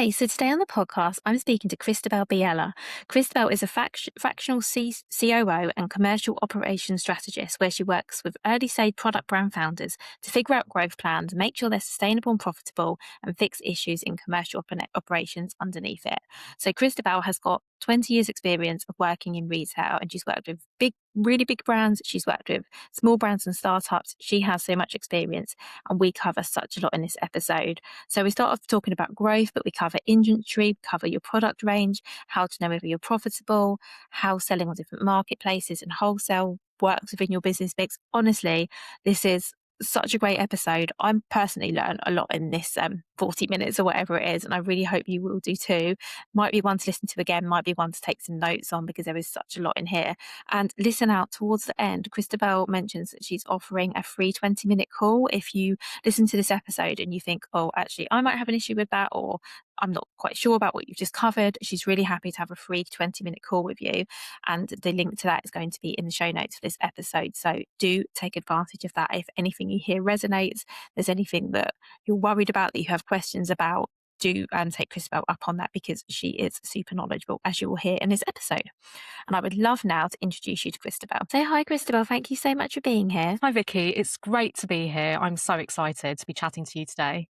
Hi, so today on the podcast, I'm speaking to Christabel Biella. Christabel is a fractional COO and commercial operations strategist where she works with early stage product brand founders to figure out growth plans, make sure they're sustainable and profitable, and fix issues in commercial operations underneath it. So Christabel has got 20 years experience of working in retail, and she's worked with really big brands. She's worked with small brands and startups. She has so much experience, and we cover such a lot in this episode. So we start off talking about growth, but we cover inventory, cover your product range, how to know whether you're profitable, how selling on different marketplaces and wholesale works within your business mix. Honestly, this is such a great episode. I personally learned a lot in this 40 minutes or whatever it is, and I really hope you will do too. Might be one to listen to again, might be one to take some notes on because there is such a lot in here. And listen out towards the end. Christabel mentions that she's offering a free 20-minute call. If you listen to this episode and you think, oh, actually, I might have an issue with that, or I'm not quite sure about what you've just covered, she's really happy to have a free 20-minute call with you. And the link to that is going to be in the show notes for this episode. So do take advantage of that. If anything you hear resonates, there's anything that you're worried about, that you have questions about, do take Christabel up on that because she is super knowledgeable, as you will hear in this episode. And I would love now to introduce you to Christabel. Say hi, Christabel. Thank you so much for being here. Hi, Vicky. It's great to be here. I'm so excited to be chatting to you today.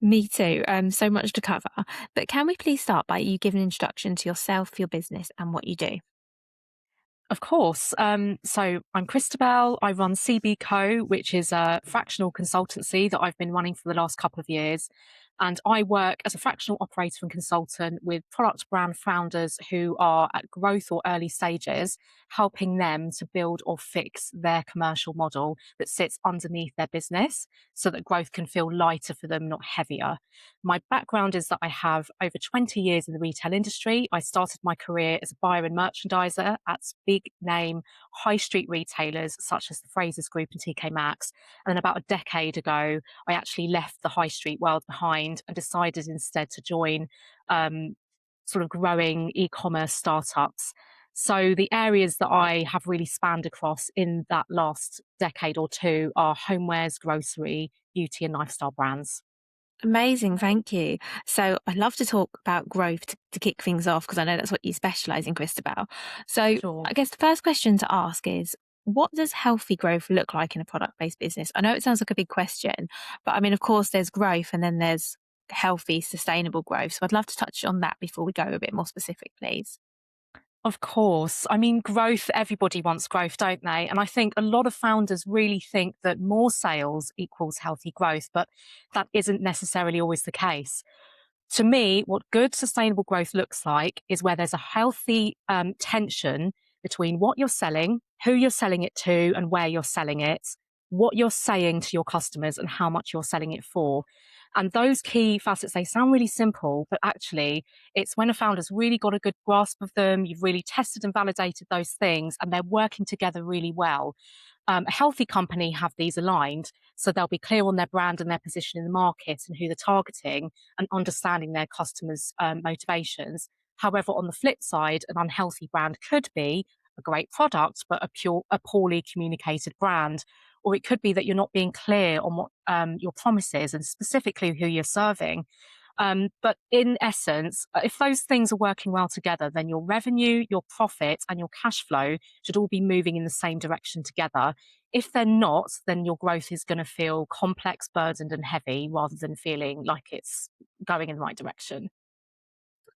Me too. So much to cover. But can we please start by you giving an introduction to yourself, your business, and what you do? Of course. So I'm Christabel. I run CB Co, which is a fractional consultancy that I've been running for the last couple of years. And I work as a fractional operator and consultant with product brand founders who are at growth or early stages, helping them to build or fix their commercial model that sits underneath their business so that growth can feel lighter for them, not heavier. My background is that I have over 20 years in the retail industry. I started my career as a buyer and merchandiser at big name high street retailers such as the Frasers Group and TK Maxx. And then about a decade ago, I actually left the high street world behind and decided instead to join sort of growing e-commerce startups. So the areas that I have really spanned across in that last decade or two are homewares, grocery, beauty and lifestyle brands. Amazing, thank you. So I'd love to talk about growth to kick things off because I know that's what you specialise in, Christabel. So Sure. I guess the first question to ask is, what does healthy growth look like in a product-based business? I know it sounds like a big question, but I mean, of course, there's growth and then there's healthy, sustainable growth. So I'd love to touch on that before we go a bit more specific, please. Of course. I mean, growth, everybody wants growth, don't they? And I think a lot of founders really think that more sales equals healthy growth, but that isn't necessarily always the case. To me, what good sustainable growth looks like is where there's a healthy tension between what you're selling, who you're selling it to, and where you're selling it, what you're saying to your customers, and how much you're selling it for. And those key facets, they sound really simple, but actually, it's when a founder's really got a good grasp of them, you've really tested and validated those things, and they're working together really well. A healthy company have these aligned, so they'll be clear on their brand and their position in the market and who they're targeting and understanding their customers' motivations. However, on the flip side, an unhealthy brand could be a great product, but a poorly communicated brand. Or it could be that you're not being clear on what your promise is and specifically who you're serving. But in essence, if those things are working well together, then your revenue, your profit, and your cash flow should all be moving in the same direction together. If they're not, then your growth is going to feel complex, burdened, and heavy rather than feeling like it's going in the right direction.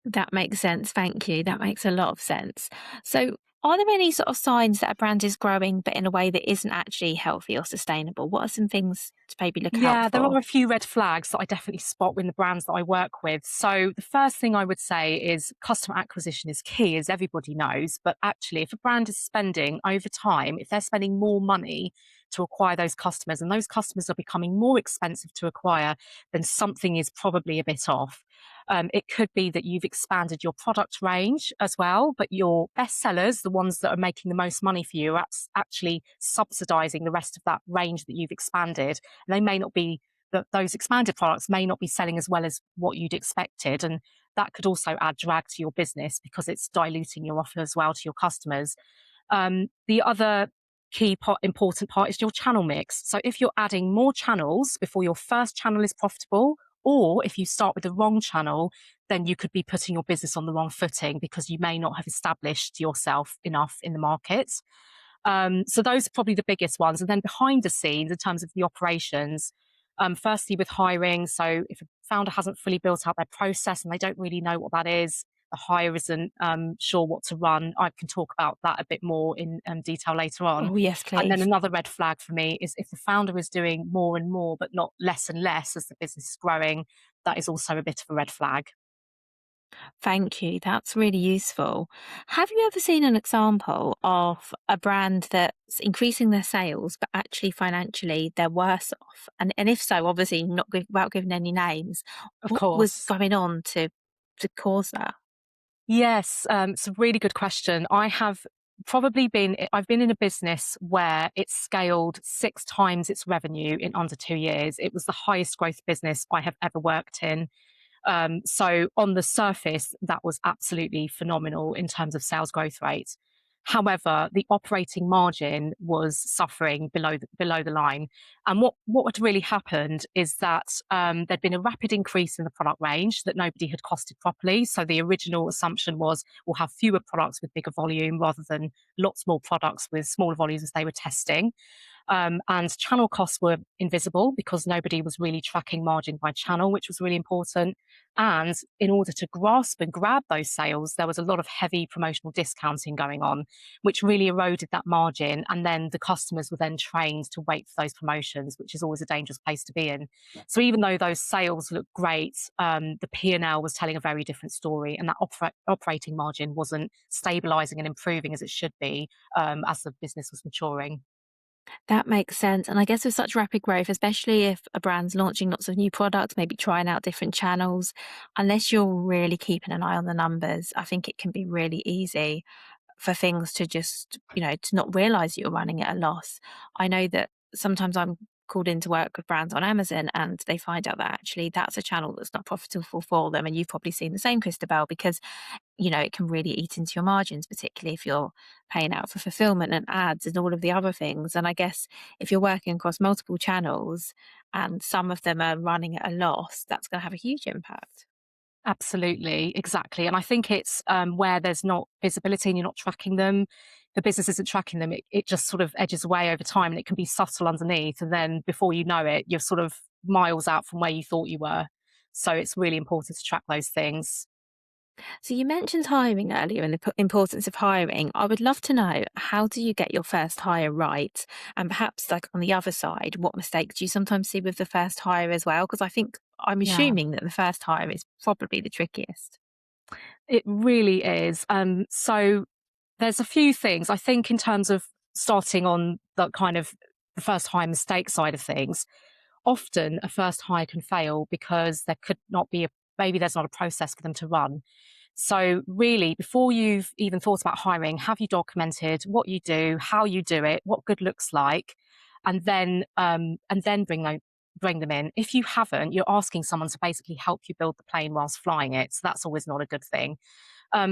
That makes sense. Thank you. That makes a lot of sense. So, are there any sort of signs that a brand is growing, but in a way that isn't actually healthy or sustainable? What are some things to maybe look out Yeah, there for? are a few red flags that I definitely spot in the brands that I work with. So the first thing I would say is customer acquisition is key, as everybody knows. But actually, if a brand is spending over time, if they're spending more money to acquire those customers and those customers are becoming more expensive to acquire, then something is probably a bit off. It could be that you've expanded your product range as well, but your best sellers, the ones that are making the most money for you, are actually subsidizing the rest of that range that you've expanded. And they may not be, those expanded products may not be selling as well as what you'd expected. And that could also add drag to your business because it's diluting your offer as well to your customers. The other important part is your channel mix. So if you're adding more channels before your first channel is profitable, Or if you start with the wrong channel, then you could be putting your business on the wrong footing because you may not have established yourself enough in the market. So those are probably the biggest ones. And then behind the scenes, in terms of the operations, firstly with hiring. So if a founder hasn't fully built out their process and they don't really know what that is, the hire isn't sure what to run. I can talk about that a bit more in detail later on. Oh, yes, And then please. another red flag for me is if the founder is doing more and more, but not less and less as the business is growing, that is also a bit of a red flag. Thank you. That's really useful. Have you ever seen an example of a brand that's increasing their sales, but actually financially they're worse off? And if so, obviously not without giving any names, Of what was course. going on to cause that? Yes, it's a really good question. I've been in a business where it scaled 6 times its revenue in under 2 years. It was the highest growth business I have ever worked in. So on the surface, that was absolutely phenomenal in terms of sales growth rate. However, the operating margin was suffering below the line. And what had really happened is that there'd been a rapid increase in the product range that nobody had costed properly. So the original assumption was we'll have fewer products with bigger volume rather than lots more products with smaller volumes as they were testing. And channel costs were invisible because nobody was really tracking margin by channel, which was really important. And in order to grasp and grab those sales, there was a lot of heavy promotional discounting going on, which really eroded that margin. And then the customers were then trained to wait for those promotions, which is always a dangerous place to be in. So even though those sales looked great, the P&L was telling a very different story, and that operating margin wasn't stabilizing and improving as it should be as the business was maturing. That makes sense. And I guess with such rapid growth, especially if a brand's launching lots of new products, maybe trying out different channels, unless you're really keeping an eye on the numbers, I think it can be really easy for things to just, to not realize you're running at a loss. I know that sometimes I'm called in to work with brands on Amazon and they find out that actually that's a channel that's not profitable for them. And you've probably seen the same, Christabel, because it can really eat into your margins, particularly if you're paying out for fulfillment and ads and all of the other things. And I guess if you're working across multiple channels and some of them are running at a loss, that's going to have a huge impact. Absolutely, exactly. And I think it's where there's not visibility and you're not tracking them, the business isn't tracking them, it just sort of edges away over time and it can be subtle underneath. And then before you know it, you're sort of miles out from where you thought you were. So it's really important to track those things. So you mentioned hiring earlier and the importance of hiring. I would love to know, how do you get your first hire right? And perhaps like on the other side, what mistakes do you sometimes see with the first hire as well? Because I'm Yeah. assuming that the first hire is probably the trickiest. It really is. So there's a few things I think in terms of starting on the kind of the first hire mistake side of things. Often a first hire can fail because there could not be maybe there's not a process for them to run. So really, before you've even thought about hiring, have you documented what you do, how you do it, what good looks like, and then bring them in. If you haven't, you're asking someone to basically help you build the plane whilst flying it. So that's always not a good thing.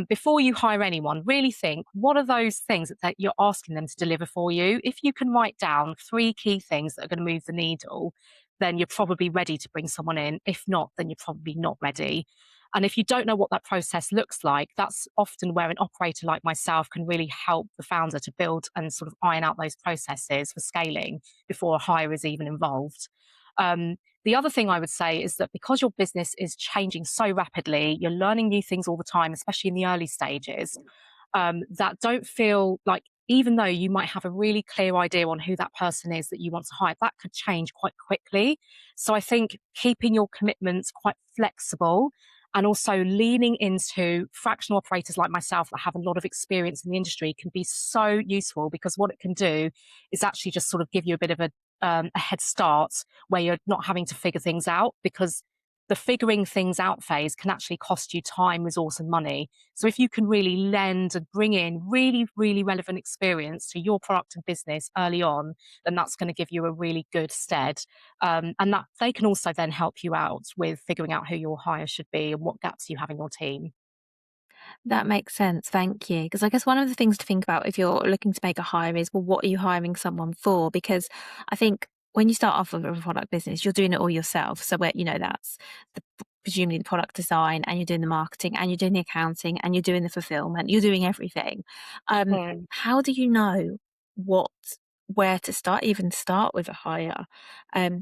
Before you hire anyone, really think, what are those things that you're asking them to deliver for you? If you can write down 3 key things that are going to move the needle, then you're probably ready to bring someone in. If not, then you're probably not ready. And if you don't know what that process looks like, that's often where an operator like myself can really help the founder to build and sort of iron out those processes for scaling before a hire is even involved. The other thing I would say is that because your business is changing so rapidly, you're learning new things all the time, especially in the early stages, that don't feel like, even though you might have a really clear idea on who that person is that you want to hire, that could change quite quickly. So I think keeping your commitments quite flexible and also leaning into fractional operators like myself that have a lot of experience in the industry can be so useful, because what it can do is actually just sort of give you a bit of a head start where you're not having to figure things out, because the figuring things out phase can actually cost you time, resource, and money. So if you can really lend and bring in really, really relevant experience to your product and business early on, then that's going to give you a really good stead. And that they can also then help you out with figuring out who your hire should be and what gaps you have in your team. That makes sense. Thank you. Because I guess one of the things to think about if you're looking to make a hire is, well, what are you hiring someone for? Because I think when you start off with a product business, you're doing it all yourself. So where, that's presumably the product design, and you're doing the marketing, and you're doing the accounting, and you're doing the fulfillment, you're doing everything. Mm. How do you know what, where to start, even start with a hire? Like,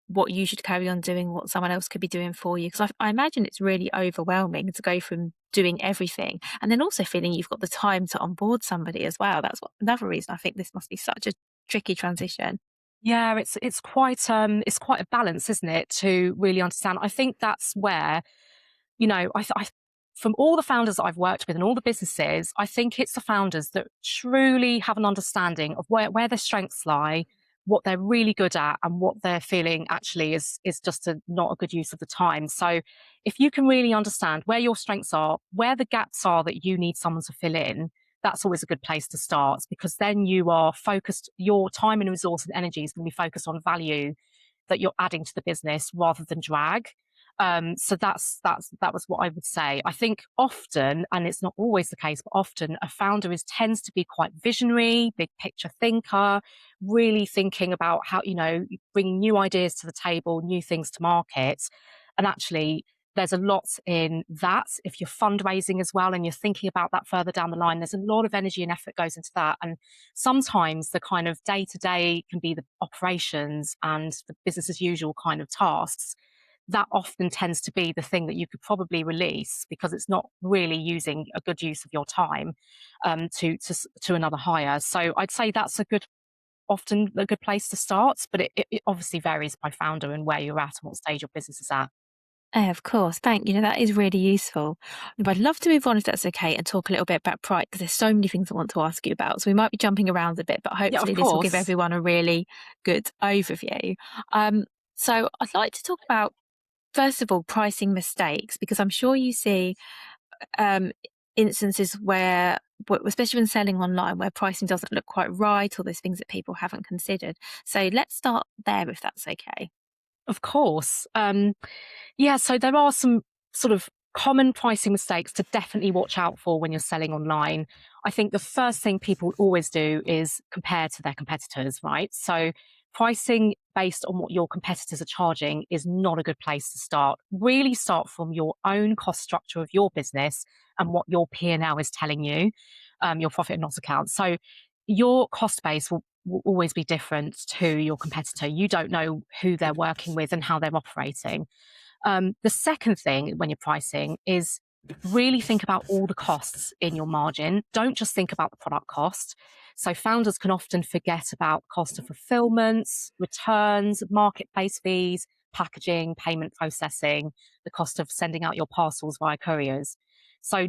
what you should carry on doing, what someone else could be doing for you? Because I imagine it's really overwhelming to go from doing everything and then also feeling you've got the time to onboard somebody as well. That's another reason I think this must be such a tricky transition. Yeah, it's quite a balance, isn't it, to really understand. I think that's where, from all the founders that I've worked with and all the businesses, I think it's the founders that truly have an understanding of where their strengths lie, what they're really good at, and what they're feeling actually is just not a good use of the time. So if you can really understand where your strengths are, where the gaps are that you need someone to fill in, that's always a good place to start, because then you are focused, your time and resource and energy is going to be focused on value that you're adding to the business rather than drag. So that was what I would say. I think often, and it's not always the case, but often a founder tends to be quite visionary, big picture thinker, really thinking about how, bringing new ideas to the table, new things to market. And actually, there's a lot in that. If you're fundraising as well and you're thinking about that further down the line, there's a lot of energy and effort goes into that. And sometimes the kind of day to day can be the operations and the business as usual kind of tasks. That often tends to be the thing that you could probably release, because it's not really using a good use of your time, to another hire. So I'd say that's often a good place to start, but it obviously varies by founder and where you're at and what stage your business is at. Of course. Thank you. That is really useful. But I'd love to move on if that's okay and talk a little bit about pride because there's so many things I want to ask you about. So we might be jumping around a bit, but Yeah, of hopefully this will give course. everyone a really good overview. So I'd like to talk about, first of all, pricing mistakes, because I'm sure you see um, instances where, especially when selling online, where pricing doesn't look quite right or there's things that people haven't considered. So let's start there if that's okay. Of course. Yeah, so there are some sort of common pricing mistakes to definitely watch out for when you're selling online. I think the first thing people always do is compare to their competitors, right? So pricing based on what your competitors are charging is not a good place to start. Really start from your own cost structure of your business and what your P&L is telling you, your profit and loss account. So your cost base will always be different to your competitor. You don't know who they're working with and how they're operating. The second thing when you're pricing is really think about all the costs in your margin. Don't just think about the product cost. So founders can often forget about cost of fulfillment, returns, marketplace fees, packaging, payment processing, the cost of sending out your parcels via couriers. So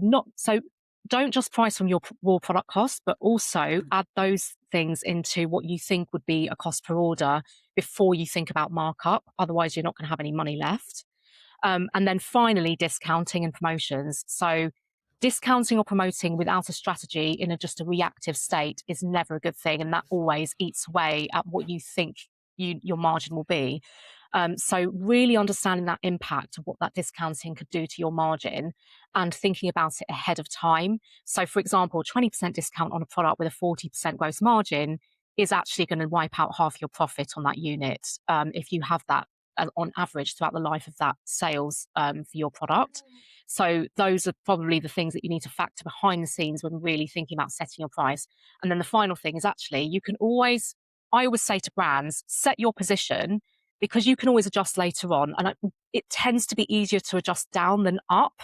don't just price from your raw product cost, but also add those things into what you think would be a cost per order before you think about markup. Otherwise, you're not going to have any money left. And then finally, discounting and promotions. So discounting or promoting without a strategy in just a reactive state is never a good thing. And that always eats away at what you think your margin will be. So really understanding that impact of what that discounting could do to your margin and thinking about it ahead of time. So for example, 20% discount on a product with a 40% gross margin is actually going to wipe out half your profit on that unit, if you have that on average throughout the life of that sales, for your product. So those are probably the things that you need to factor behind the scenes when really thinking about setting your price. And then the final thing is actually I always say to brands, set your position, because you can always adjust later on. And it tends to be easier to adjust down than up.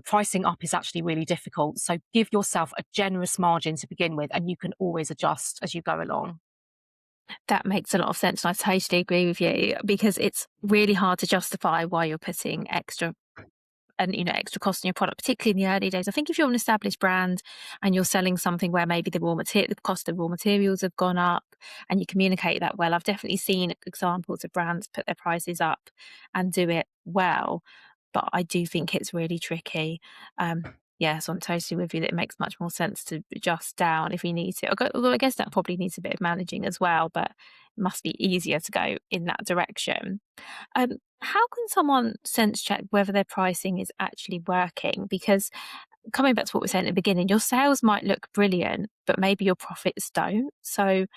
Pricing up is actually really difficult. So give yourself a generous margin to begin with, and you can always adjust as you go along. That makes a lot of sense. And I totally agree with you because it's really hard to justify why you're putting extra cost in your product, particularly in the early days. I think if you're an established brand and you're selling something where maybe the cost of raw materials have gone up and you communicate that well, I've definitely seen examples of brands put their prices up and do it well. But I do think it's really tricky. Yeah, so I'm totally with you that it makes much more sense to adjust down if you need to. Although I guess that probably needs a bit of managing as well, but it must be easier to go in that direction. How can someone sense check whether their pricing is actually working? Because coming back to what we said at the beginning, your sales might look brilliant, but maybe your profits don't. So,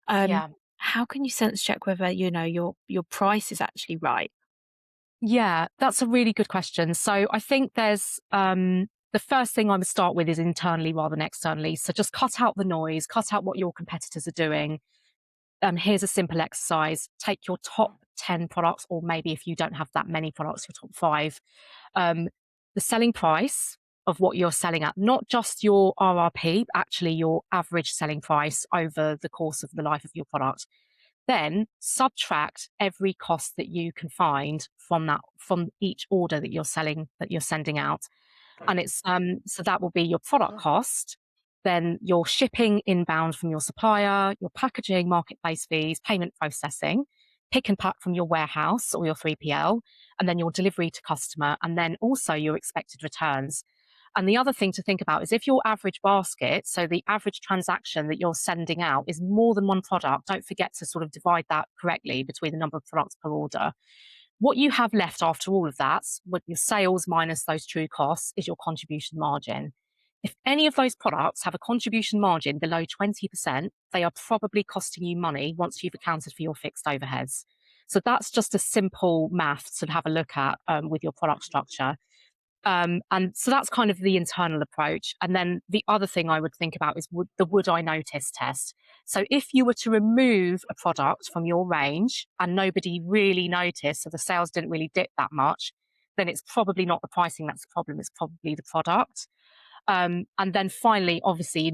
um, Yeah. How can you sense check whether, your price is actually right? Yeah, that's a really good question. So I think there's the first thing I would start with is internally rather than externally. So just cut out the noise, cut out what your competitors are doing. Here's a simple exercise. Take your top 10 products, or maybe if you don't have that many products, your top five. Um, the selling price of what you're selling at, not just your RRP, but actually your average selling price over the course of the life of your product. Then subtract every cost that you can find from each order that you're selling, that you're sending out. And it's so that will be your product cost, then your shipping inbound from your supplier, your packaging, marketplace fees, payment processing, pick and pack from your warehouse or your 3PL, and then your delivery to customer, and then also your expected returns. And the other thing to think about is if your average basket, so the average transaction that you're sending out is more than one product, don't forget to sort of divide that correctly between the number of products per order. What you have left after all of that, with your sales minus those true costs, is your contribution margin. If any of those products have a contribution margin below 20%, they are probably costing you money once you've accounted for your fixed overheads. So that's just a simple math to have a look at with your product structure. And so that's kind of the internal approach. And then the other thing I would think about is the would I notice test. So if you were to remove a product from your range and nobody really noticed, so the sales didn't really dip that much, then it's probably not the pricing that's the problem, it's probably the product. And then finally, obviously, you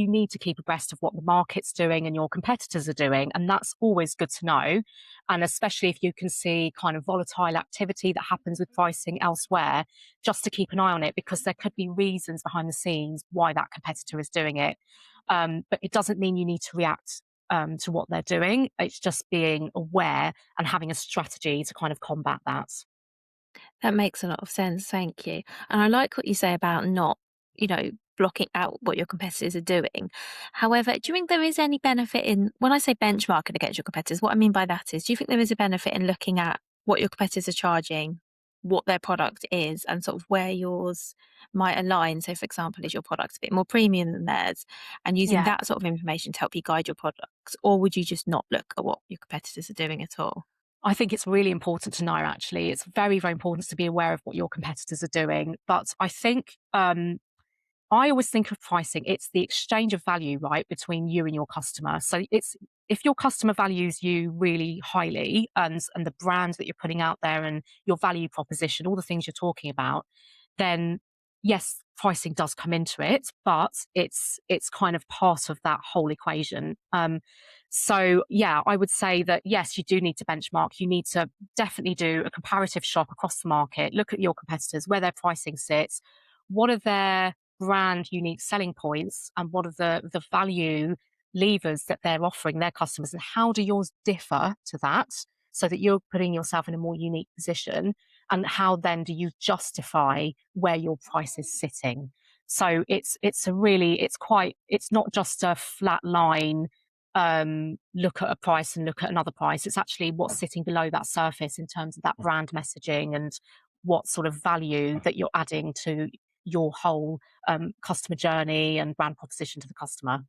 need to keep abreast of what the market's doing and your competitors are doing, and that's always good to know. And especially if you can see kind of volatile activity that happens with pricing elsewhere, just to keep an eye on it because there could be reasons behind the scenes why that competitor is doing it. But it doesn't mean you need to react to what they're doing. It's just being aware and having a strategy to kind of combat that. That makes a lot of sense, thank you. And I like what you say about not, blocking out what your competitors are doing. However, do you think there is any benefit in when I say benchmarking against your competitors, what I mean by that is, do you think there is a benefit in looking at what your competitors are charging, what their product is, and sort of where yours might align? So, for example, is your product a bit more premium than theirs, and using Yeah. that sort of information to help you guide your products? Or would you just not look at what your competitors are doing at all? I think it's really important to know, actually. It's very, very important to be aware of what your competitors are doing. But I think I always think of pricing, it's the exchange of value, right, between you and your customer. So it's if your customer values you really highly and the brand that you're putting out there and your value proposition, all the things you're talking about, then yes, pricing does come into it, but it's kind of part of that whole equation. So yeah, I would say that yes, you do need to benchmark. You need to definitely do a comparative shop across the market, look at your competitors, where their pricing sits, what are their brand unique selling points, and what are the value levers that they're offering their customers, and how do yours differ to that, so that you're putting yourself in a more unique position, and how then do you justify where your price is sitting. So it's not just a flat line, look at a price and look at another price. It's actually what's sitting below that surface in terms of that brand messaging and what sort of value that you're adding to your whole customer journey and brand proposition to the customer.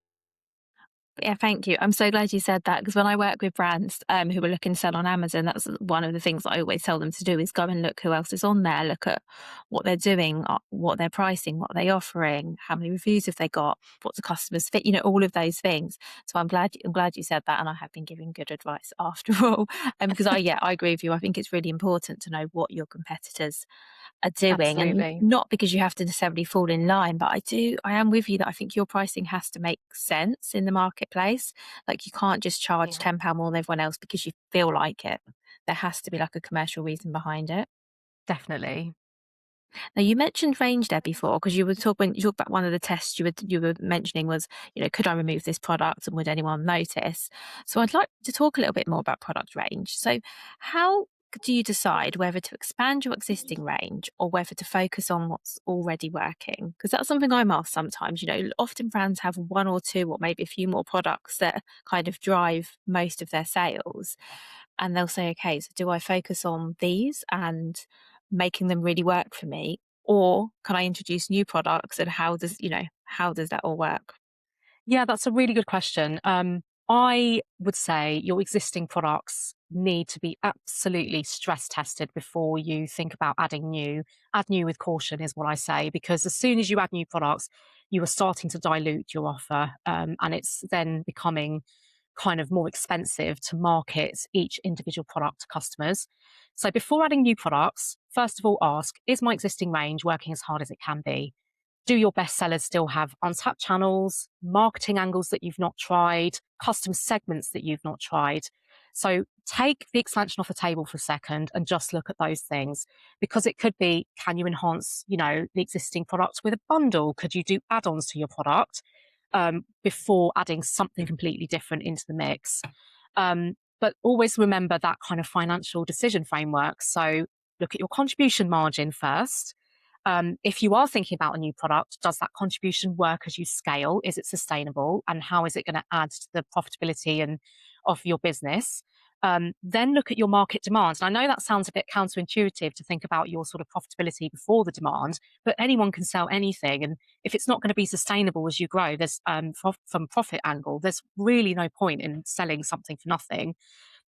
Yeah, thank you. I'm so glad you said that because when I work with brands who are looking to sell on Amazon, that's one of the things that I always tell them to do is go and look who else is on there, look at what they're doing, what they're pricing, what they're offering, how many reviews have they got, what's the customers fit, all of those things. So I'm glad you said that, and I have been giving good advice after all. Because I agree with you. I think it's really important to know what your competitors are doing, and Absolutely. not because you have to necessarily fall in line, but I am with you that I think your pricing has to make sense in the marketplace. Like, you can't just charge Yeah, £10 more than everyone else because you feel like it. There has to be like a commercial reason behind it. definitely. Now, you mentioned range there before because you were talking when you talked about one of the tests you were mentioning was, could I remove this product and would anyone notice? So I'd like to talk a little bit more about product range. So how do you decide whether to expand your existing range or whether to focus on what's already working? Because that's something I'm asked sometimes. Often brands have one or two or maybe a few more products that kind of drive most of their sales. And they'll say, okay, so do I focus on these and making them really work for me? Or can I introduce new products, and how does that all work? Yeah, that's a really good question. I would say your existing products need to be absolutely stress tested before you think about adding new. Add new with caution is what I say, because as soon as you add new products, you are starting to dilute your offer, and it's then becoming kind of more expensive to market each individual product to customers. So before adding new products, first of all, ask, is my existing range working as hard as it can be? Do your best sellers still have untapped channels, marketing angles that you've not tried, custom segments that you've not tried? So take the expansion off the table for a second and just look at those things, because it could be, can you enhance, the existing product with a bundle? Could you do add-ons to your product before adding something completely different into the mix? But always remember that kind of financial decision framework. So look at your contribution margin first. If you are thinking about a new product, does that contribution work as you scale? Is it sustainable? And how is it going to add to the profitability and of your business? Then look at your market demand. And I know that sounds a bit counterintuitive to think about your sort of profitability before the demand, but anyone can sell anything. And if it's not going to be sustainable as you grow, there's from profit angle, there's really no point in selling something for nothing.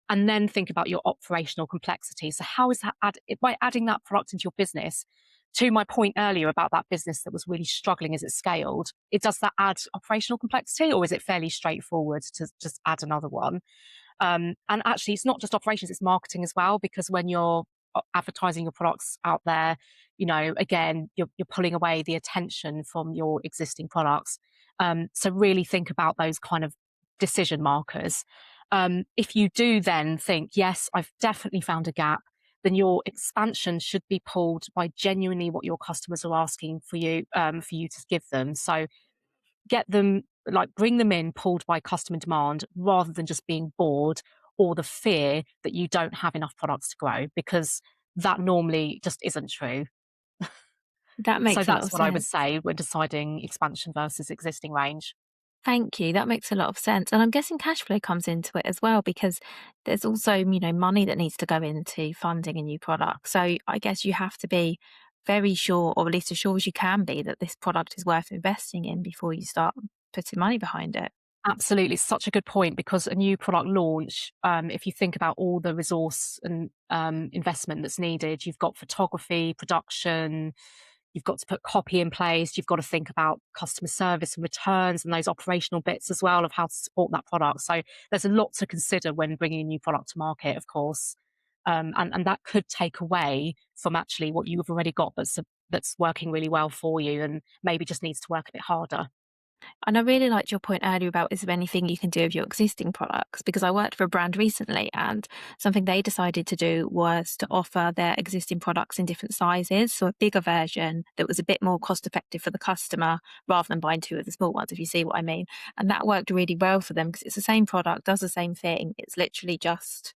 And then think about your operational complexity. So how is that by adding that product into your business? To my point earlier about that business that was really struggling as it scaled, does that add operational complexity, or is it fairly straightforward to just add another one? And actually, it's not just operations, it's marketing as well, because when you're advertising your products out there, again, you're pulling away the attention from your existing products. So really think about those kind of decision markers. If you do then think, yes, I've definitely found a gap, then your expansion should be pulled by genuinely what your customers are asking for you to give them. So get them, like, bring them in pulled by customer demand rather than just being bored or the fear that you don't have enough products to grow, because that normally just isn't true. That So makes a lot that's of what I would sense. say when deciding expansion versus existing range. Thank you. That makes a lot of sense. And I'm guessing cash flow comes into it as well, because there's also, money that needs to go into funding a new product. So I guess you have to be very sure, or at least as sure as you can be, that this product is worth investing in before you start putting money behind it. Absolutely, such a good point, because a new product launch, if you think about all the resource and investment that's needed, you've got photography, production, you've got to put copy in place, you've got to think about customer service and returns and those operational bits as well of how to support that product. So there's a lot to consider when bringing a new product to market, of course, and that could take away from actually what you've already got that's working really well for you and maybe just needs to work a bit harder. And I really liked your point earlier about, is there anything you can do with your existing products? Because I worked for a brand recently, and something they decided to do was to offer their existing products in different sizes. So a bigger version that was a bit more cost effective for the customer rather than buying two of the small ones, if you see what I mean. And that worked really well for them because it's the same product, does the same thing. It's literally just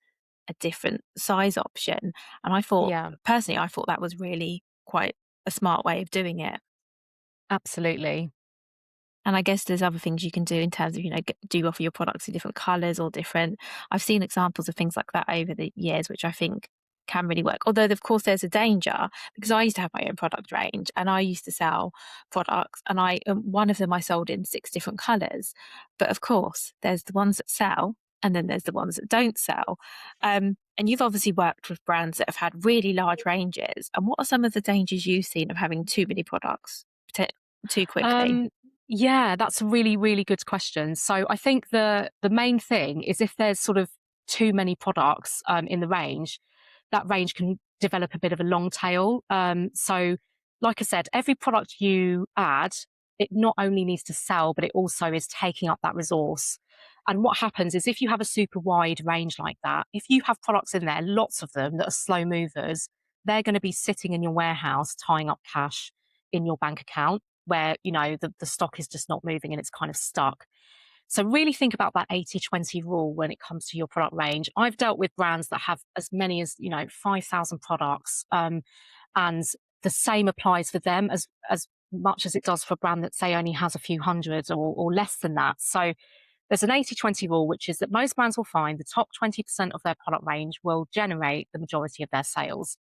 a different size option. And Yeah, personally, I thought that was really quite a smart way of doing it. absolutely. And I guess there's other things you can do in terms of, do you offer your products in different colors or different? I've seen examples of things like that over the years, which I think can really work. Although, of course, there's a danger, because I used to have my own product range and I used to sell products, and one of them I sold in six different colors. But of course, there's the ones that sell, and then there's the ones that don't sell. And you've obviously worked with brands that have had really large ranges. And what are some of the dangers you've seen of having too many products too quickly? Um, yeah, that's a really, really good question. So I think the main thing is, if there's sort of too many products in the range, that range can develop a bit of a long tail. So, like I said, every product you add, it not only needs to sell, but it also is taking up that resource. And what happens is, if you have a super wide range like that, if you have products in there, lots of them that are slow movers, they're going to be sitting in your warehouse, tying up cash in your bank account, where the stock is just not moving and it's kind of stuck. So really think about that 80-20 rule when it comes to your product range. I've dealt with brands that have as many as 5,000 products, and the same applies for them as much as it does for a brand that, say, only has a few hundred or less than that. So there's an 80-20 rule, which is that most brands will find the top 20% of their product range will generate the majority of their sales.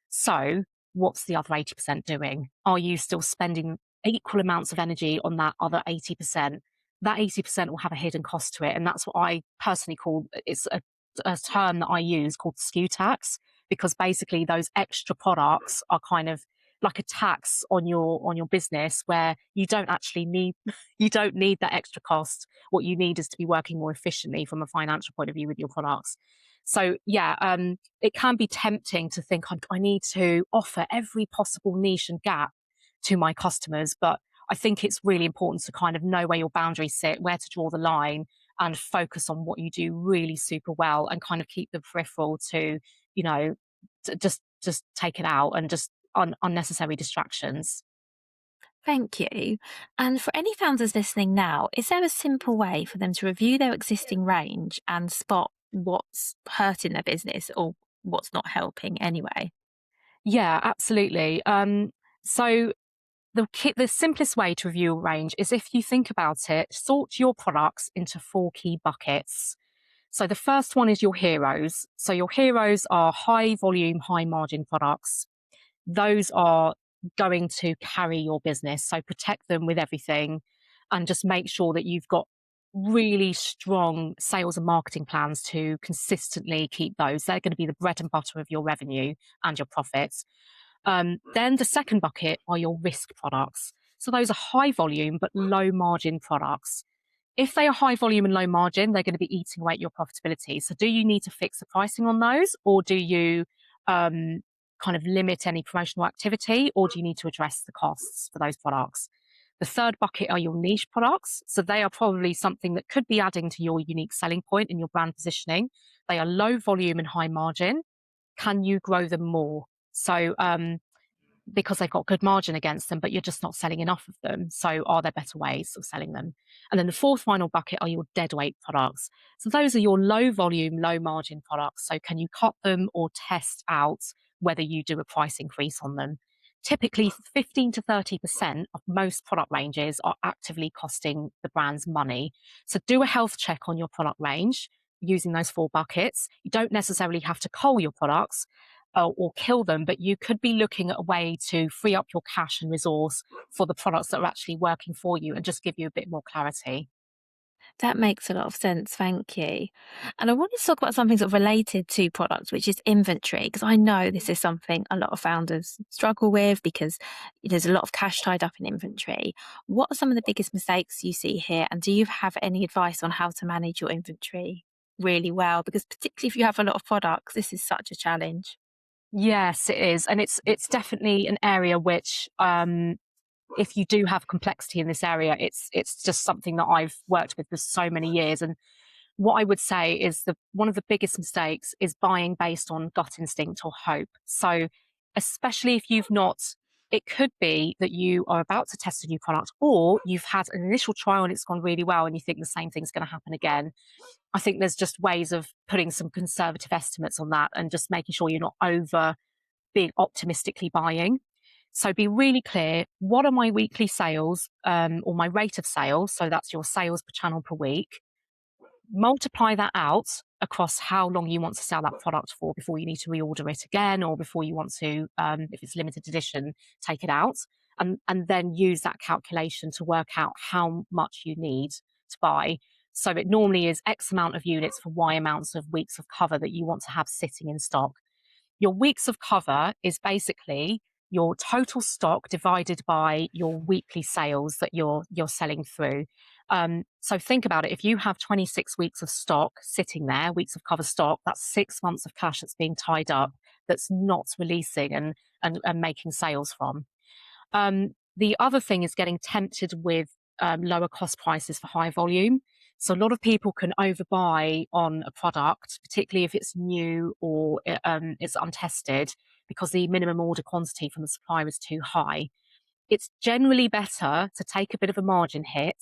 So what's the other 80% doing? Are you still spending equal amounts of energy on that other 80%? that 80% will have a hidden cost to it. And that's what I personally call, it's a term that I use called SKU tax, because basically those extra products are kind of like a tax on your business, where you don't actually need you don't need that extra cost. What you need is to be working more efficiently from a financial point of view with your products. So yeah, it can be tempting to think I need to offer every possible niche and gap to my customers, but I think it's really important to kind of know where your boundaries sit, where to draw the line, and focus on what you do really super well, and kind of keep the peripheral to, you know, just take it out, and just unnecessary distractions. Thank you. And for any founders listening now, is there a simple way for them to review their existing range and spot what's hurting their business or what's not helping anyway? Yeah, absolutely. So the simplest way to review a range is, if you think about it, sort your products into four key buckets. So the first one is your heroes. So your heroes are high volume, high margin products. Those are going to carry your business. So protect them with everything, and just make sure that you've got really strong sales and marketing plans to consistently keep those. They're going to be the bread and butter of your revenue and your profits. Then the second bucket are your risk products. So those are high volume but low margin products. If they are high volume and low margin, they're going to be eating away at your profitability. So do you need to fix the pricing on those, or do you um, kind of limit any promotional activity, or do you need to address the costs for those products? The third bucket are your niche products. So they are probably something that could be adding to your unique selling point in your brand positioning. They are low volume and high margin. Can you grow them more? So because they've got good margin against them, but you're just not selling enough of them. So are there better ways of selling them? And then the fourth final bucket are your dead weight products. So those are your low volume, low margin products. So can you cut them or test out whether you do a price increase on them? Typically 15 to 30% of most product ranges are actively costing the brands money. So do a health check on your product range using those four buckets. You don't necessarily have to cull your products or kill them, but you could be looking at a way to free up your cash and resource for the products that are actually working for you, and just give you a bit more clarity. That makes a lot of sense. Thank you. And I wanted to talk about something sort of related to products, which is inventory, because I know this is something a lot of founders struggle with because there's a lot of cash tied up in inventory. What are some of the biggest mistakes you see here? And do you have any advice on how to manage your inventory really well? Because particularly if you have a lot of products, this is such a challenge. Yes, it is, and it's definitely an area which, if you do have complexity in this area, it's just something that I've worked with for so many years. And what I would say is one of the biggest mistakes is buying based on gut instinct or hope. So, especially if you've not, it could be that you are about to test a new product, or you've had an initial trial and it's gone really well, and you think the same thing's going to happen again. I think there's just ways of putting some conservative estimates on that, and just making sure you're not over being optimistically buying. So be really clear, what are my weekly sales, or my rate of sales? So that's your sales per channel per week. Multiply that out across how long you want to sell that product for before you need to reorder it again, or before you want to, if it's limited edition, take it out. And then use that calculation to work out how much you need to buy. So it normally is X amount of units for Y amounts of weeks of cover that you want to have sitting in stock. Your weeks of cover is basically your total stock divided by your weekly sales that you're selling through. So think about it. If you have 26 weeks of stock sitting there, weeks of cover stock, that's 6 months of cash that's being tied up, that's not releasing and making sales from. The other thing is getting tempted with lower cost prices for high volume. So a lot of people can overbuy on a product, particularly if it's new or it's untested, because the minimum order quantity from the supplier is too high. It's generally better to take a bit of a margin hit.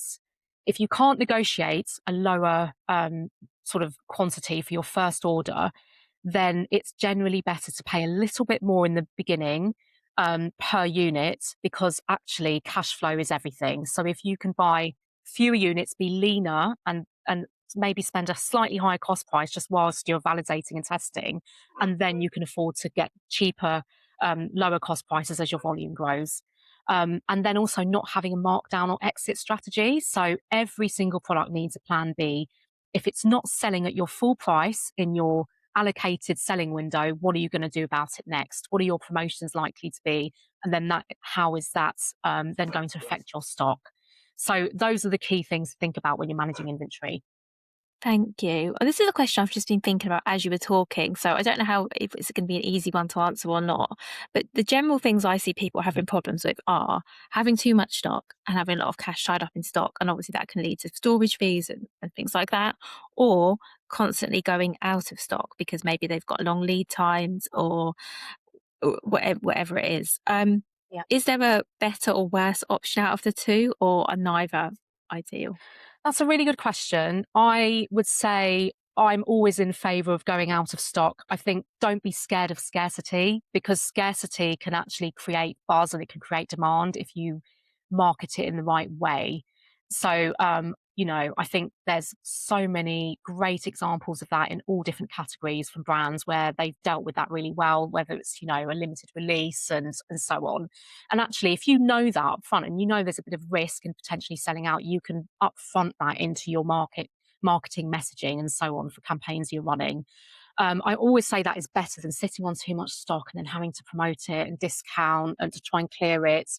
If you can't negotiate a lower sort of quantity for your first order, then it's generally better to pay a little bit more in the beginning per unit, because actually cash flow is everything. So if you can buy fewer units, be leaner, and maybe spend a slightly higher cost price just whilst you're validating and testing, and then you can afford to get cheaper, lower cost prices as your volume grows. And then also not having a markdown or exit strategy. So every single product needs a plan B. If it's not selling at your full price in your allocated selling window, what are you going to do about it next? What are your promotions likely to be? And then how is that then going to affect your stock? So those are the key things to think about when you're managing inventory. Thank you. This is a question I've just been thinking about as you were talking. So I don't know how if it's going to be an easy one to answer or not. But the general things I see people having problems with are having too much stock and having a lot of cash tied up in stock. And obviously that can lead to storage fees and things like that. Or constantly going out of stock because maybe they've got long lead times or whatever it is. Yeah. Is there a better or worse option out of the two, or are neither ideal? That's a really good question. I would say I'm always in favor of going out of stock. I think don't be scared of scarcity, because scarcity can actually create buzz and it can create demand if you market it in the right way. So, I think there's so many great examples of that in all different categories from brands where they've dealt with that really well, whether it's, a limited release and so on. And actually, if you know that up front and you know there's a bit of risk in potentially selling out, you can upfront that into your marketing messaging and so on for campaigns you're running. I always say that is better than sitting on too much stock and then having to promote it and discount and to try and clear it.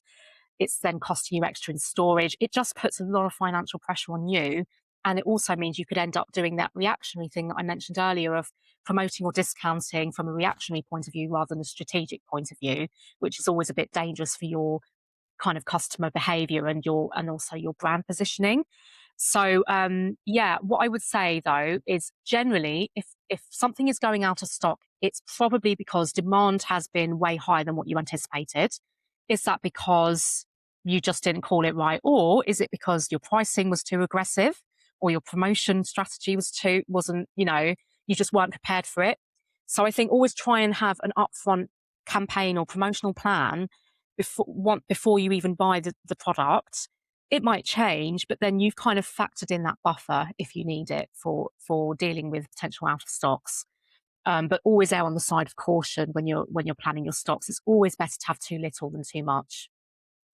It's then costing you extra in storage. It just puts a lot of financial pressure on you. And it also means you could end up doing that reactionary thing that I mentioned earlier of promoting or discounting from a reactionary point of view rather than a strategic point of view, which is always a bit dangerous for your kind of customer behavior and also your brand positioning. So yeah, what I would say though is generally if something is going out of stock, it's probably because demand has been way higher than what you anticipated. Is that because you just didn't call it right, or is it because your pricing was too aggressive, or your promotion strategy wasn't, you just weren't prepared for it? So I think always try and have an upfront campaign or promotional plan before you even buy the product. It might change, but then you've kind of factored in that buffer if you need it for dealing with potential out of stocks. But always err on the side of caution when you're planning your stocks. It's always better to have too little than too much.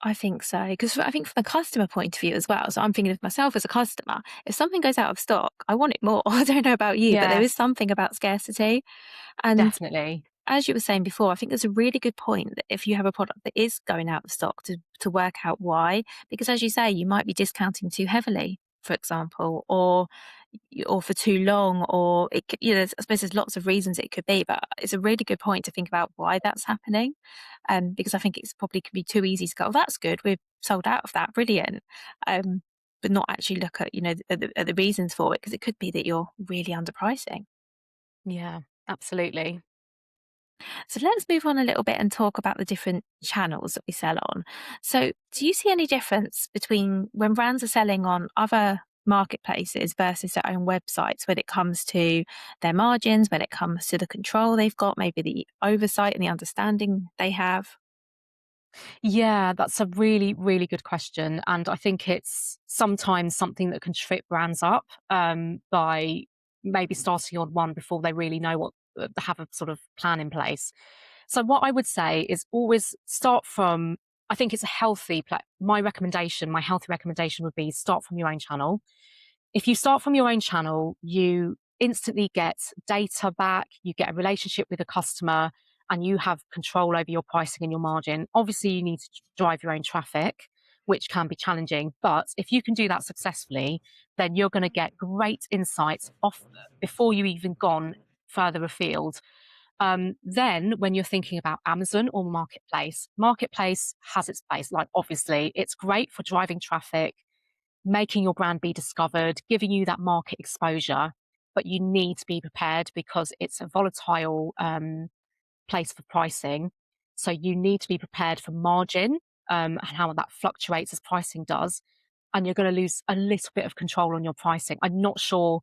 I think so, because I think from a customer point of view as well, so I'm thinking of myself as a customer, if something goes out of stock, I want it more. I don't know about you, but there Yeah, is something about scarcity. And definitely. as you were saying before, I think there's a really good point that if you have a product that is going out of stock to work out why, because as you say, you might be discounting too heavily, for example, or for too long, or I suppose there's lots of reasons it could be, but it's a really good point to think about why that's happening. Because I think it's probably could be too easy to go, oh, that's good, we've sold out of that, brilliant. Um, but not actually look at, at the reasons for it, because it could be that you're really underpricing. Yeah, absolutely. So let's move on a little bit and talk about the different channels that we sell on. So, do you see any difference between when brands are selling on other marketplaces versus their own websites when it comes to their margins, when it comes to the control they've got, maybe the oversight and the understanding they have? Yeah, that's a really, really good question. And I think it's sometimes something that can trip brands up by maybe starting on one before they really know have a sort of plan in place. So, what I would say is always start from, I think it's a my healthy recommendation would be start from your own channel. If you start from your own channel, you instantly get data back, you get a relationship with a customer, and you have control over your pricing and your margin. Obviously, you need to drive your own traffic, which can be challenging. But if you can do that successfully, then you're going to get great insights off before you even gone further afield. Then, when you're thinking about Amazon or marketplace has its place. Like, obviously, it's great for driving traffic, making your brand be discovered, giving you that market exposure. But you need to be prepared because it's a volatile place for pricing. So you need to be prepared for margin and how that fluctuates as pricing does. And you're going to lose a little bit of control on your pricing. I'm not sure,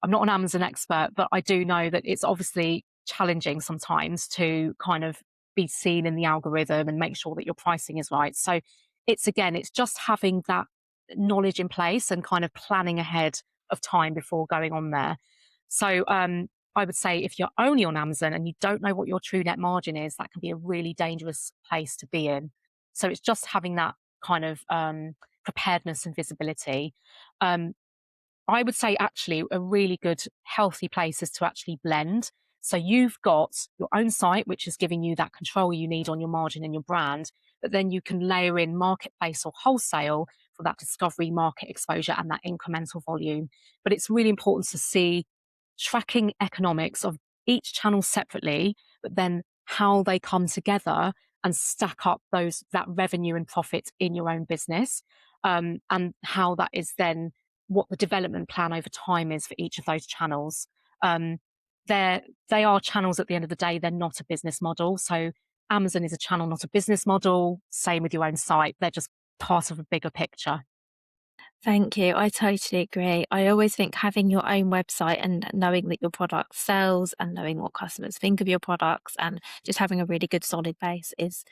I'm not an Amazon expert, but I do know that it's obviously challenging sometimes to kind of be seen in the algorithm and make sure that your pricing is right. So it's just having that knowledge in place and kind of planning ahead of time before going on there. So I would say if you're only on Amazon and you don't know what your true net margin is, that can be a really dangerous place to be in. So it's just having that kind of preparedness and visibility. Um, I would say actually a really good healthy place is to actually blend. So you've got your own site, which is giving you that control you need on your margin and your brand, but then you can layer in marketplace or wholesale for that discovery market exposure and that incremental volume. But it's really important to see tracking economics of each channel separately, but then how they come together and stack up that revenue and profit in your own business, and how that is then what the development plan over time is for each of those channels. Um, they are channels at the end of the day. They're not a business model. So Amazon is a channel, not a business model. Same with your own site. They're just part of a bigger picture. Thank you. I totally agree. I always think having your own website and knowing that your product sells and knowing what customers think of your products and just having a really good solid base is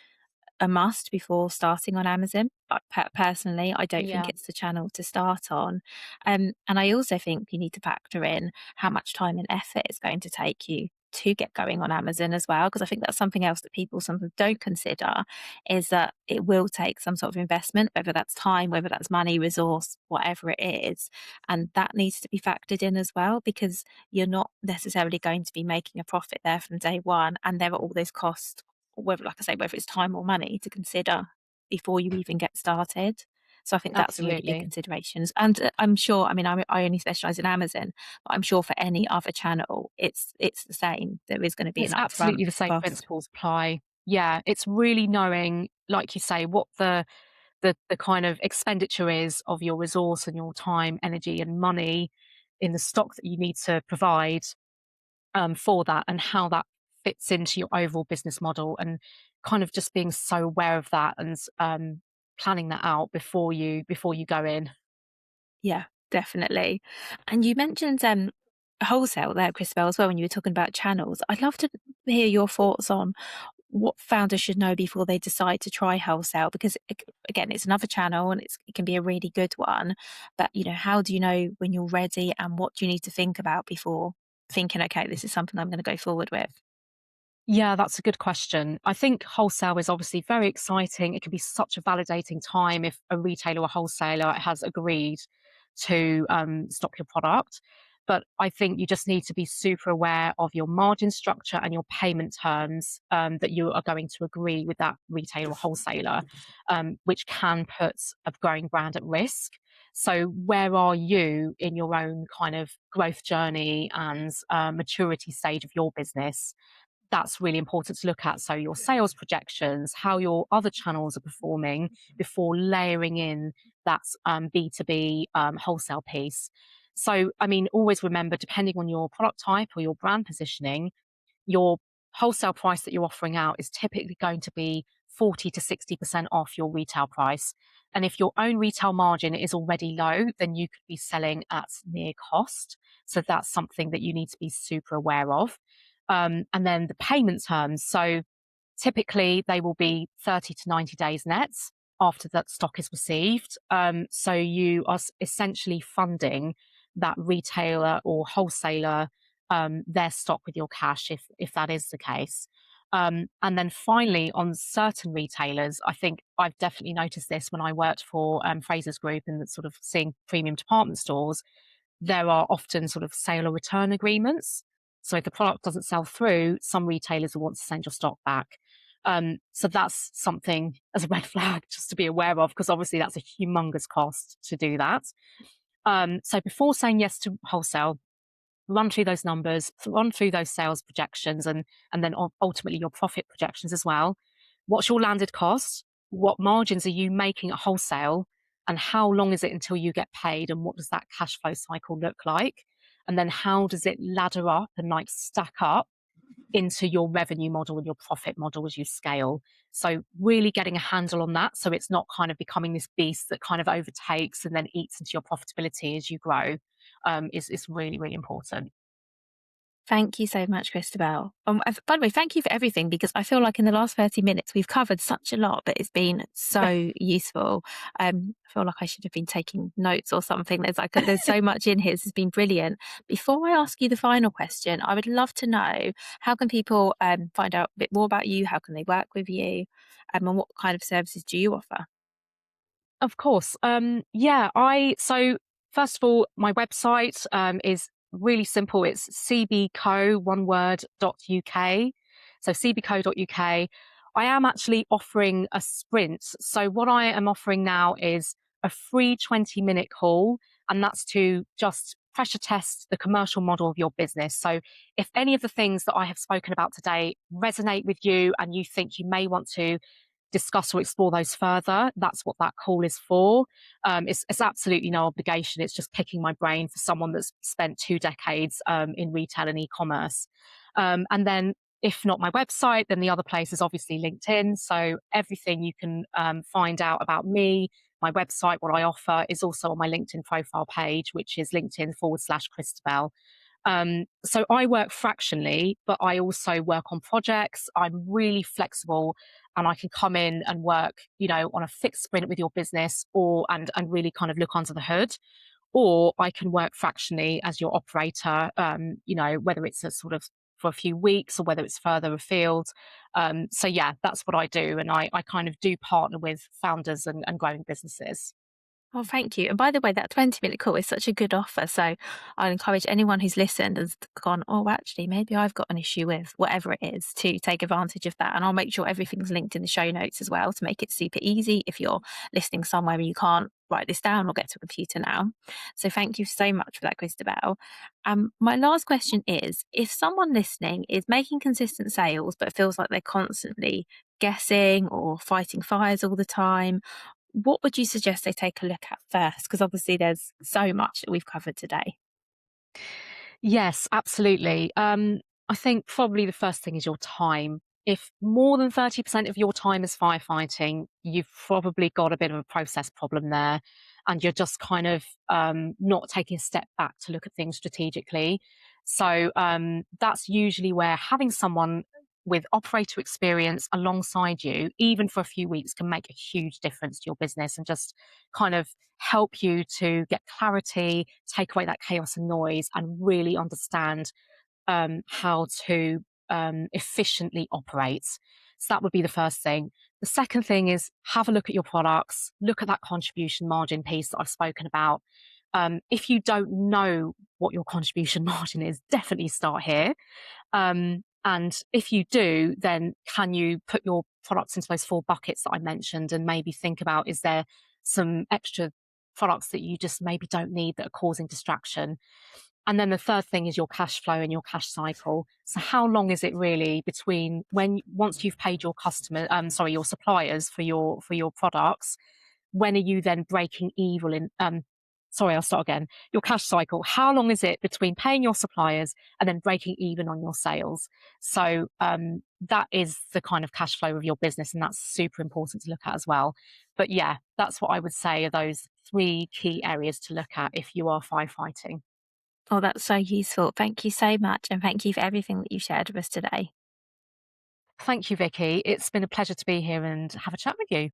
a must before starting on Amazon. But personally, I don't think Yeah, it's the channel to start on. And I also think you need to factor in how much time and effort it's going to take you to get going on Amazon as well. Because I think that's something else that people sometimes don't consider is that it will take some sort of investment, whether that's time, whether that's money, resource, whatever it is. And that needs to be factored in as well because you're not necessarily going to be making a profit there from day one. And there are all those costs whether, like I say, whether it's time or money to consider before you even get started. So I think that's really big absolutely. considerations. And I'm sure, I mean, I only specialize in Amazon, but I'm sure for any other channel, it's the same. There is going to be an It's upfront absolutely the same cost. principles apply. Yeah, it's really knowing, like you say, what the kind of expenditure is of your resource and your time, energy, and money in the stock that you need to provide for that, and how that fits into your overall business model, and kind of just being so aware of that and planning that out before you go in. Yeah, definitely. And you mentioned wholesale there, Christabel, as well, when you were talking about channels. I'd love to hear your thoughts on what founders should know before they decide to try wholesale because again it's another channel and it can be a really good one, but how do you know when you're ready and what do you need to think about before thinking, okay, this is something I'm going to go forward with? Yeah, that's a good question. I think wholesale is obviously very exciting. It can be such a validating time if a retailer or wholesaler has agreed to stock your product. But I think you just need to be super aware of your margin structure and your payment terms that you are going to agree with that retailer or wholesaler, which can put a growing brand at risk. So, where are you in your own kind of growth journey and maturity stage of your business? That's really important to look at. So your sales projections, how your other channels are performing before layering in that B2B wholesale piece. So, I mean, always remember, depending on your product type or your brand positioning, your wholesale price that you're offering out is typically going to be 40 to 60% off your retail price. And if your own retail margin is already low, then you could be selling at near cost. So that's something that you need to be super aware of. And then the payment terms. So typically they will be 30 to 90 days nets after that stock is received. So you are essentially funding that retailer or wholesaler their stock with your cash if that is the case. And then finally, on certain retailers, I think I've definitely noticed this when I worked for Fraser's Group and sort of seeing premium department stores, there are often sort of sale or return agreements. So if the product doesn't sell through, some retailers will want to send your stock back. So that's something as a red flag just to be aware of, because obviously that's a humongous cost to do that. So before saying yes to wholesale, run through those numbers, run through those sales projections, and then ultimately your profit projections as well. What's your landed cost? What margins are you making at wholesale? And how long is it until you get paid? And what does that cash flow cycle look like? And then how does it ladder up and like stack up into your revenue model and your profit model as you scale? So really getting a handle on that, so it's not kind of becoming this beast that kind of overtakes and then eats into your profitability as you grow, is really really important. Thank you so much, Christabel. By the way, thank you for everything because I feel like in the last 30 minutes we've covered such a lot, but it's been so useful. I feel like I should have been taking notes or something. There's so much in here. This has been brilliant. Before I ask you the final question, I would love to know how can people find out a bit more about you? How can they work with you? And what kind of services do you offer? Of course. Yeah, I so first of all, my website is really simple. It's cbco, one word, .uk. So cbco.uk. I am actually offering a sprint. So what I am offering now is a free 20-minute call, and that's to just pressure test the commercial model of your business. So if any of the things that I have spoken about today resonate with you and you think you may want to discuss or explore those further, that's what that call is for. It's absolutely no obligation. It's just picking my brain for someone that's spent 2 decades in retail and e-commerce. And then if not my website, then the other place is obviously LinkedIn. So everything you can find out about me, my website, what I offer is also on my LinkedIn profile page, which is LinkedIn/Christabel. So I work fractionally, but I also work on projects. I'm really flexible and I can come in and work, on a fixed sprint with your business and really kind of look under the hood. Or I can work fractionally as your operator, whether it's a sort of for a few weeks or whether it's further afield. So yeah, that's what I do. And I kind of do partner with founders and growing businesses. Oh, thank you. And by the way, that 20-minute call is such a good offer. So I'd encourage anyone who's listened and gone, oh, actually, maybe I've got an issue with whatever it is to take advantage of that. And I'll make sure everything's linked in the show notes as well to make it super easy if you're listening somewhere and you can't write this down or get to a computer now. So thank you so much for that, Christabel. My last question is if someone listening is making consistent sales but feels like they're constantly guessing or fighting fires all the time, what would you suggest they take a look at first? Because obviously there's so much that we've covered today. Yes, absolutely. I think probably the first thing is your time. If more than 30% of your time is firefighting, you've probably got a bit of a process problem there. And you're just kind of not taking a step back to look at things strategically. So that's usually where having someone with operator experience alongside you, even for a few weeks, can make a huge difference to your business and just kind of help you to get clarity, take away that chaos and noise, and really understand how to efficiently operate. So that would be the first thing. The second thing is have a look at your products, look at that contribution margin piece that I've spoken about. If you don't know what your contribution margin is, definitely start here. And if you do, then can you put your products into those 4 buckets that I mentioned and maybe think about, is there some extra products that you just maybe don't need that are causing distraction? And then the third thing is your cash flow and your cash cycle. So how long is it really between once you've paid your your suppliers for your products, when are you then breaking even I'll start again. Your cash cycle. How long is it between paying your suppliers and then breaking even on your sales? So that is the kind of cash flow of your business, and that's super important to look at as well. But yeah, that's what I would say are those 3 key areas to look at if you are firefighting. Oh, that's so useful. Thank you so much. And thank you for everything that you shared with us today. Thank you, Vicky. It's been a pleasure to be here and have a chat with you.